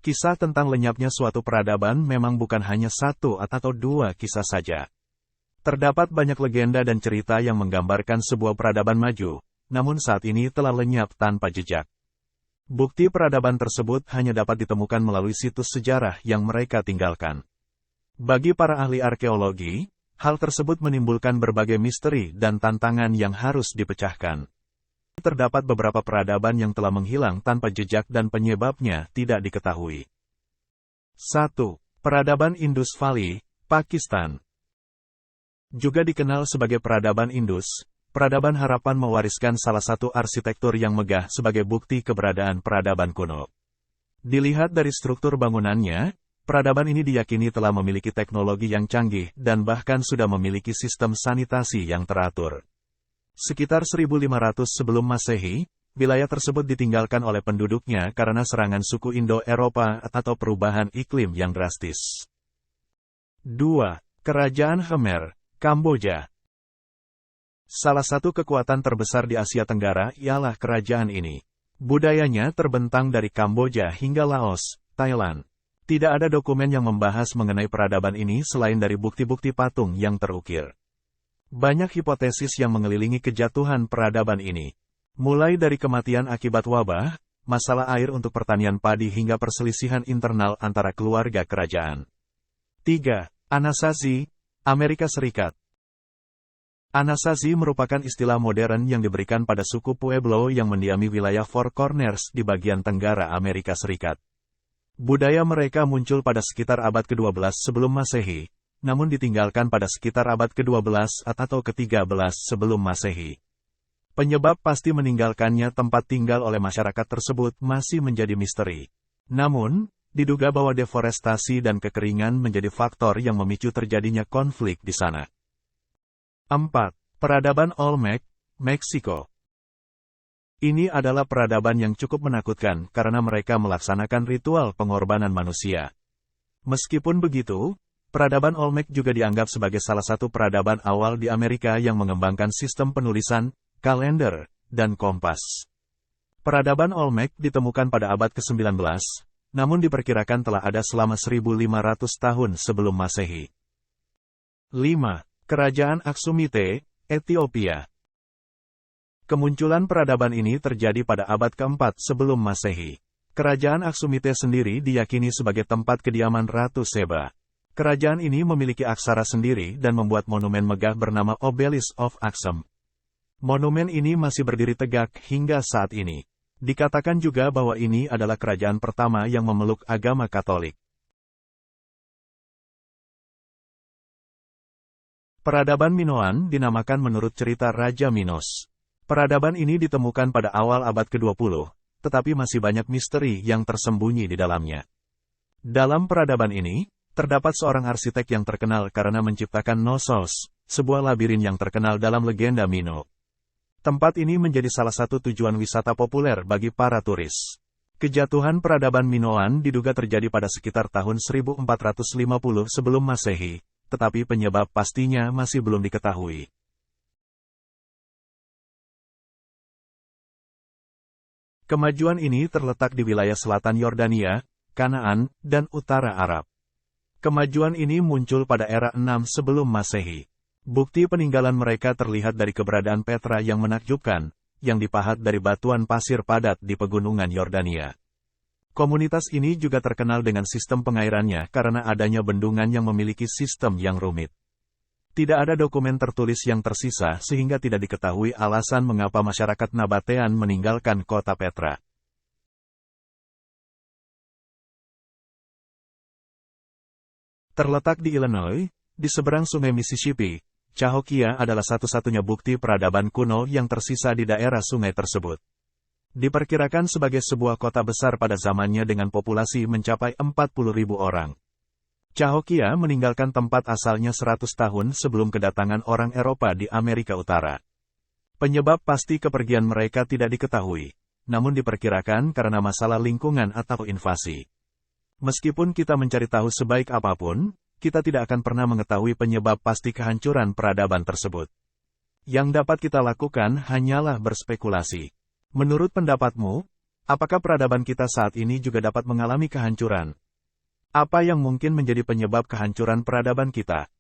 Kisah tentang lenyapnya suatu peradaban memang bukan hanya satu atau dua kisah saja. Terdapat banyak legenda dan cerita yang menggambarkan sebuah peradaban maju, namun saat ini telah lenyap tanpa jejak. Bukti peradaban tersebut hanya dapat ditemukan melalui situs sejarah yang mereka tinggalkan. Bagi para ahli arkeologi, hal tersebut menimbulkan berbagai misteri dan tantangan yang harus dipecahkan. Terdapat beberapa peradaban yang telah menghilang tanpa jejak dan penyebabnya tidak diketahui. 1. Peradaban Indus Valley, Pakistan. Juga dikenal sebagai peradaban Indus, peradaban Harappan mewariskan salah satu arsitektur yang megah sebagai bukti keberadaan peradaban kuno. Dilihat dari struktur bangunannya, peradaban ini diyakini telah memiliki teknologi yang canggih dan bahkan sudah memiliki sistem sanitasi yang teratur. Sekitar 1500 sebelum Masehi, wilayah tersebut ditinggalkan oleh penduduknya karena serangan suku Indo-Eropa atau perubahan iklim yang drastis. 2. Kerajaan Khmer, Kamboja. Salah satu kekuatan terbesar di Asia Tenggara ialah kerajaan ini. Budayanya terbentang dari Kamboja hingga Laos, Thailand. Tidak ada dokumen yang membahas mengenai peradaban ini selain dari bukti-bukti patung yang terukir. Banyak hipotesis yang mengelilingi kejatuhan peradaban ini. Mulai dari kematian akibat wabah, masalah air untuk pertanian padi hingga perselisihan internal antara keluarga kerajaan. 3. Anasazi, Amerika Serikat. Anasazi merupakan istilah modern yang diberikan pada suku Pueblo yang mendiami wilayah Four Corners di bagian tenggara Amerika Serikat. Budaya mereka muncul pada sekitar abad ke-12 sebelum Masehi, namun ditinggalkan pada sekitar abad ke-12 atau ke-13 sebelum Masehi. Penyebab pasti meninggalkannya tempat tinggal oleh masyarakat tersebut masih menjadi misteri. Namun, diduga bahwa deforestasi dan kekeringan menjadi faktor yang memicu terjadinya konflik di sana. 4. Peradaban Olmec, Meksiko. Ini adalah peradaban yang cukup menakutkan karena mereka melaksanakan ritual pengorbanan manusia. Meskipun begitu, peradaban Olmec juga dianggap sebagai salah satu peradaban awal di Amerika yang mengembangkan sistem penulisan, kalender, dan kompas. Peradaban Olmec ditemukan pada abad ke-19, namun diperkirakan telah ada selama 1500 tahun sebelum Masehi. 5. Kerajaan Aksumite, Ethiopia. Kemunculan peradaban ini terjadi pada abad ke-4 sebelum Masehi. Kerajaan Aksumite sendiri diyakini sebagai tempat kediaman Ratu Seba. Kerajaan ini memiliki aksara sendiri dan membuat monumen megah bernama Obelisk of Aksum. Monumen ini masih berdiri tegak hingga saat ini. Dikatakan juga bahwa ini adalah kerajaan pertama yang memeluk agama Katolik. Peradaban Minoan dinamakan menurut cerita Raja Minos. Peradaban ini ditemukan pada awal abad ke-20, tetapi masih banyak misteri yang tersembunyi di dalamnya. Dalam peradaban ini, terdapat seorang arsitek yang terkenal karena menciptakan Knossos, sebuah labirin yang terkenal dalam legenda Mino. Tempat ini menjadi salah satu tujuan wisata populer bagi para turis. Kejatuhan peradaban Minoan diduga terjadi pada sekitar tahun 1450 sebelum Masehi, tetapi penyebab pastinya masih belum diketahui. Kemajuan ini terletak di wilayah selatan Yordania, Kanaan, dan utara Arab. Kemajuan ini muncul pada era 6 sebelum Masehi. Bukti peninggalan mereka terlihat dari keberadaan Petra yang menakjubkan, yang dipahat dari batuan pasir padat di pegunungan Yordania. Komunitas ini juga terkenal dengan sistem pengairannya karena adanya bendungan yang memiliki sistem yang rumit. Tidak ada dokumen tertulis yang tersisa sehingga tidak diketahui alasan mengapa masyarakat Nabatean meninggalkan kota Petra. Terletak di Illinois, di seberang sungai Mississippi, Cahokia adalah satu-satunya bukti peradaban kuno yang tersisa di daerah sungai tersebut. Diperkirakan sebagai sebuah kota besar pada zamannya dengan populasi mencapai 40.000 orang. Cahokia meninggalkan tempat asalnya 100 tahun sebelum kedatangan orang Eropa di Amerika Utara. Penyebab pasti kepergian mereka tidak diketahui, namun diperkirakan karena masalah lingkungan atau invasi. Meskipun kita mencari tahu sebaik apapun, kita tidak akan pernah mengetahui penyebab pasti kehancuran peradaban tersebut. Yang dapat kita lakukan hanyalah berspekulasi. Menurut pendapatmu, Apakah peradaban kita saat ini juga dapat mengalami kehancuran? Apa yang mungkin menjadi penyebab kehancuran peradaban kita?